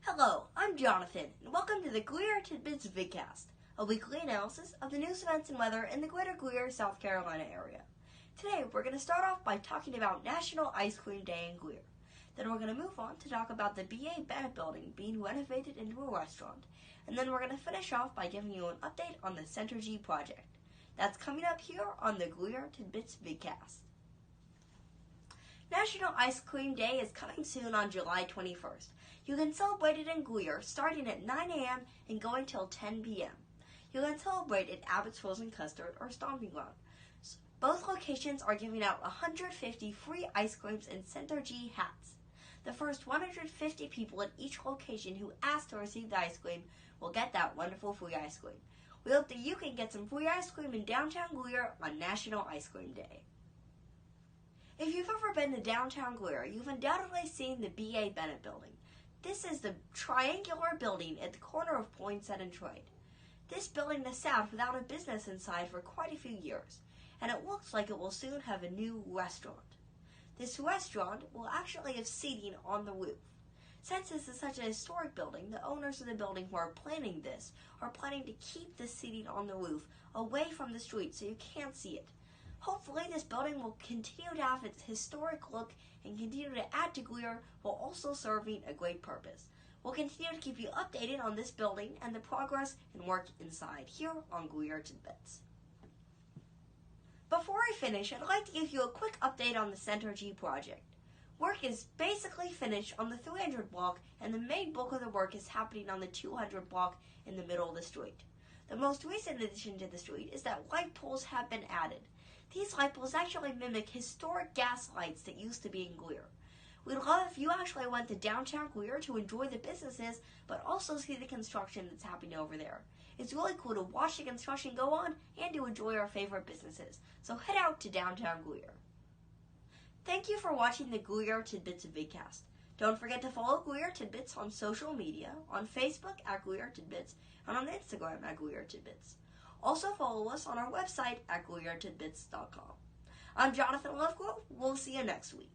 Hello, I'm Jonathan, and welcome to the Greer Tidbits Vidcast, a weekly analysis of the news, events, and weather in the greater Greer, South Carolina area. Today, we're going to start off by talking about National Ice Cream Day in Greer. Then we're going to move on to talk about the Bennett Building being renovated into a restaurant. And then we're going to finish off by giving you an update on the Center G project. That's coming up here on the Greer Tidbits Vidcast. National Ice Cream Day is coming soon on July 21st. You can celebrate it in Greer starting at 9 a.m. and going till 10 p.m. You can celebrate at Abbott's Frozen Custard or Stomping Ground. Both locations are giving out 150 free ice creams and Center G hats. The first 150 people at each location who ask to receive the ice cream will get that wonderful free ice cream. We hope that you can get some free ice cream in downtown Greer on National Ice Cream Day. If you've ever been to downtown Greer, you've undoubtedly seen the B.A. Bennett Building. This is the triangular building at the corner of Poinsett and Trade. This building has sat without a business inside for quite a few years, and it looks like it will soon have a new restaurant. This restaurant will actually have seating on the roof. Since this is such a historic building, the owners of the building who are planning this are planning to keep the seating on the roof away from the street so you can't see it. Hopefully, this building will continue to have its historic look and continue to add to Greer while also serving a great purpose. We'll continue to keep you updated on this building and the progress and work inside here on Greer Tidbits. Before I finish, I'd like to give you a quick update on the Center G project. Work is basically finished on the 300 block, and the main bulk of the work is happening on the 200 block in the middle of the street. The most recent addition to the street is that light poles have been added. These light poles actually mimic historic gas lights that used to be in Greer. We'd love if you actually went to downtown Greer to enjoy the businesses, but also see the construction that's happening over there. It's really cool to watch the construction go on and to enjoy our favorite businesses, so head out to downtown Greer. Thank you for watching the Greer Tidbits Vidcast. Don't forget to follow Greer Tidbits on social media, on Facebook at Greer Tidbits, and on Instagram at Greer Tidbits. Also follow us on our website at GreerTidbits.com. I'm Jonathan Lovegrove. We'll see you next week.